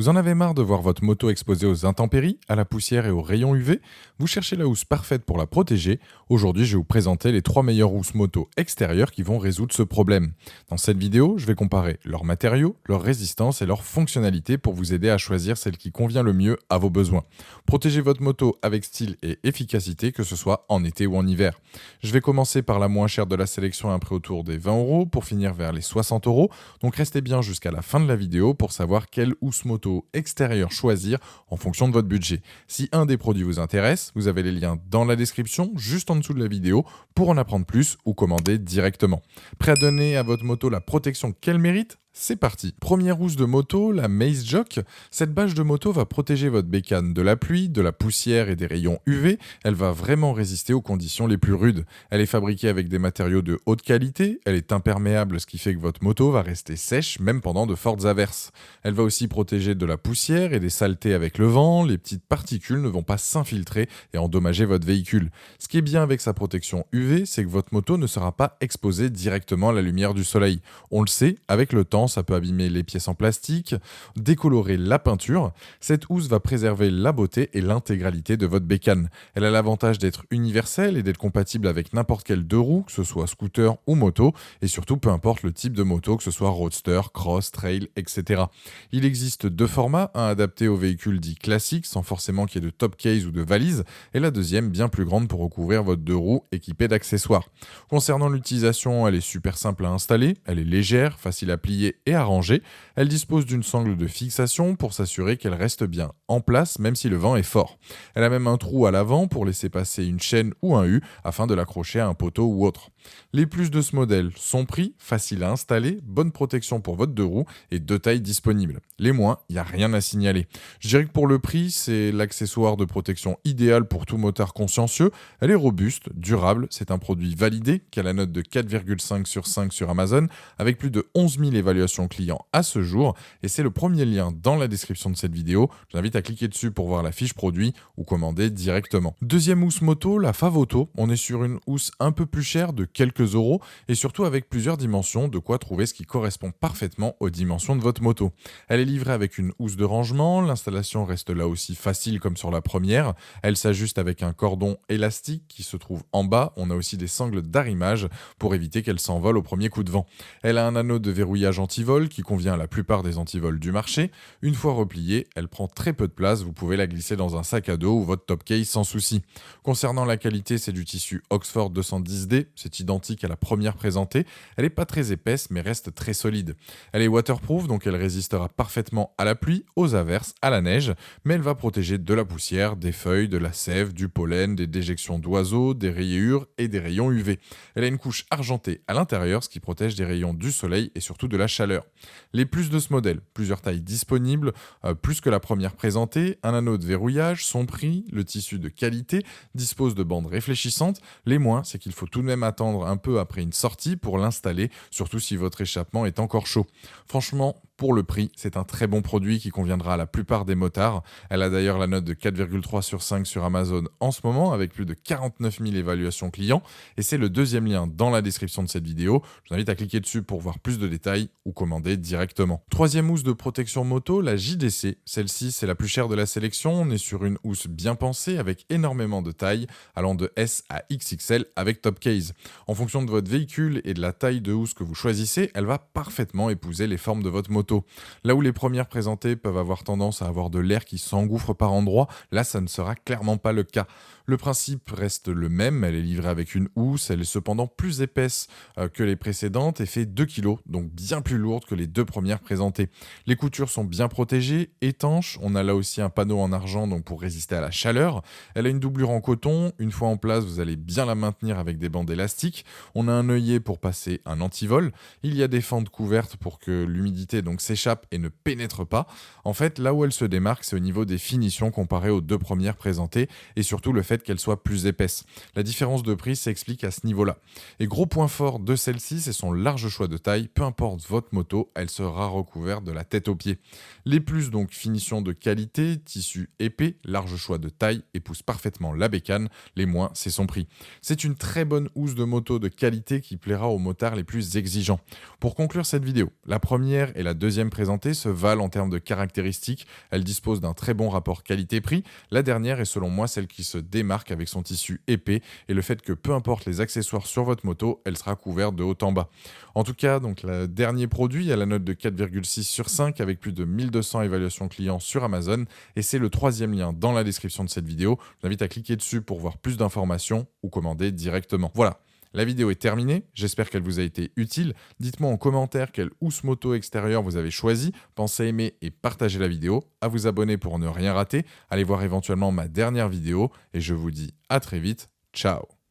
Vous en avez marre de voir votre moto exposée aux intempéries, à la poussière et aux rayons UV? Vous cherchez la housse parfaite pour la protéger? Aujourd'hui, je vais vous présenter les 3 meilleures housses moto extérieures qui vont résoudre ce problème. Dans cette vidéo, je vais comparer leurs matériaux, leur résistance et leur fonctionnalité pour vous aider à choisir celle qui convient le mieux à vos besoins. Protégez votre moto avec style et efficacité, que ce soit en été ou en hiver. Je vais commencer par la moins chère de la sélection à un prix autour des 20 € pour finir vers les 60 €. Donc restez bien jusqu'à la fin de la vidéo pour savoir quelle housse moto extérieure choisir en fonction de votre budget. Si un des produits vous intéresse, vous avez les liens dans la description, juste en dessous de la vidéo, pour en apprendre plus ou commander directement. Prêt à donner à votre moto la protection qu'elle mérite? C'est parti. Première housse de moto, la Maze Jock. Cette bâche de moto va protéger votre bécane de la pluie, de la poussière et des rayons UV. Elle va vraiment résister aux conditions les plus rudes. Elle est fabriquée avec des matériaux de haute qualité. Elle est imperméable, ce qui fait que votre moto va rester sèche même pendant de fortes averses. Elle va aussi protéger de la poussière et des saletés avec le vent. Les petites particules ne vont pas s'infiltrer et endommager votre véhicule. Ce qui est bien avec sa protection UV, c'est que votre moto ne sera pas exposée directement à la lumière du soleil. On le sait, avec le temps, ça peut abîmer les pièces en plastique, décolorer la peinture. Cette housse va préserver la beauté et l'intégralité de votre bécane. Elle a l'avantage d'être universelle et d'être compatible avec n'importe quel deux roues, que ce soit scooter ou moto, et surtout peu importe le type de moto, que ce soit roadster, cross, trail, etc. Il existe deux formats, un adapté aux véhicules dits classiques, sans forcément qu'il y ait de top case ou de valise, et la deuxième bien plus grande pour recouvrir votre deux roues équipée d'accessoires. Concernant l'utilisation, elle est super simple à installer, elle est légère, facile à plier et à ranger. Elle dispose d'une sangle de fixation pour s'assurer qu'elle reste bien en place même si le vent est fort. Elle a même un trou à l'avant pour laisser passer une chaîne ou un U afin de l'accrocher à un poteau ou autre. Les plus de ce modèle sont prix, facile à installer, bonne protection pour votre deux roues et deux tailles disponibles. Les moins, il n'y a rien à signaler. Je dirais que pour le prix, c'est l'accessoire de protection idéal pour tout motard consciencieux. Elle est robuste, durable, c'est un produit validé qui a la note de 4,5 sur 5 sur Amazon avec plus de 11 000 évaluations clients à ce jour et c'est le premier lien dans la description de cette vidéo. Je vous invite à cliquer dessus pour voir la fiche produit ou commander directement. Deuxième housse moto, la Favoto. On est sur une housse un peu plus chère de quelques euros et surtout avec plusieurs dimensions, de quoi trouver ce qui correspond parfaitement aux dimensions de votre moto. Elle est livrée avec une housse de rangement, l'installation reste là aussi facile comme sur la première. Elle s'ajuste avec un cordon élastique qui se trouve en bas. On a aussi des sangles d'arrimage pour éviter qu'elle s'envole au premier coup de vent. Elle a un anneau de verrouillage anti-vol qui convient à la plupart des antivols du marché. Une fois repliée, elle prend très peu de place, vous pouvez la glisser dans un sac à dos ou votre top case sans souci. Concernant la qualité, c'est du tissu Oxford 210D, c'est identique à la première présentée. Elle n'est pas très épaisse mais reste très solide. Elle est waterproof, donc elle résistera parfaitement à la pluie, aux averses, à la neige, mais elle va protéger de la poussière, des feuilles, de la sève, du pollen, des déjections d'oiseaux, des rayures et des rayons UV. Elle a une couche argentée à l'intérieur, ce qui protège des rayons du soleil et surtout de la chaleur. Les plus de ce modèle, plusieurs tailles disponibles, plus que la première présentée, un anneau de verrouillage, son prix, le tissu de qualité, dispose de bandes réfléchissantes. Les moins, c'est qu'il faut tout de même attendre un peu après une sortie pour l'installer, surtout si votre échappement est encore chaud. Franchement, pour le prix, c'est un très bon produit qui conviendra à la plupart des motards. Elle a d'ailleurs la note de 4,3 sur 5 sur Amazon en ce moment, avec plus de 49 000 évaluations clients. Et c'est le deuxième lien dans la description de cette vidéo. Je vous invite à cliquer dessus pour voir plus de détails ou commander directement. Troisième housse de protection moto, la JDC. Celle-ci, c'est la plus chère de la sélection. On est sur une housse bien pensée avec énormément de tailles, allant de S à XXL avec top case. En fonction de votre véhicule et de la taille de housse que vous choisissez, elle va parfaitement épouser les formes de votre moto. Là où les premières présentées peuvent avoir tendance à avoir de l'air qui s'engouffre par endroits, là ça ne sera clairement pas le cas. Le principe reste le même, elle est livrée avec une housse, elle est cependant plus épaisse que les précédentes et fait 2 kg, donc bien plus lourde que les deux premières présentées. Les coutures sont bien protégées, étanches, on a là aussi un panneau en argent donc pour résister à la chaleur. Elle a une doublure en coton, une fois en place vous allez bien la maintenir avec des bandes élastiques. On a un œillet pour passer un antivol, il y a des fentes couvertes pour que l'humidité donc s'échappe et ne pénètre pas. En fait, là où elle se démarque, c'est au niveau des finitions comparées aux deux premières présentées et surtout le fait qu'elle soit plus épaisse. La différence de prix s'explique à ce niveau-là. Et gros point fort de celle-ci, c'est son large choix de taille. Peu importe votre moto, elle sera recouverte de la tête aux pieds. Les plus donc finition de qualité, tissu épais, large choix de taille, épouse parfaitement la bécane. Les moins, c'est son prix. C'est une très bonne housse de moto de qualité qui plaira aux motards les plus exigeants. Pour conclure cette vidéo, la première et la deuxième deuxième présentée se valent en termes de caractéristiques. Elle dispose d'un très bon rapport qualité-prix. La dernière est selon moi celle qui se démarque avec son tissu épais et le fait que peu importe les accessoires sur votre moto, elle sera couverte de haut en bas. En tout cas, donc le dernier produit a la note de 4,6 sur 5 avec plus de 1200 évaluations clients sur Amazon et c'est le troisième lien dans la description de cette vidéo. Je vous invite à cliquer dessus pour voir plus d'informations ou commander directement. Voilà. La vidéo est terminée, j'espère qu'elle vous a été utile. Dites-moi en commentaire quelle housse moto extérieure vous avez choisi. Pensez à aimer et partager la vidéo, à vous abonner pour ne rien rater. Allez voir éventuellement ma dernière vidéo et je vous dis à très vite. Ciao.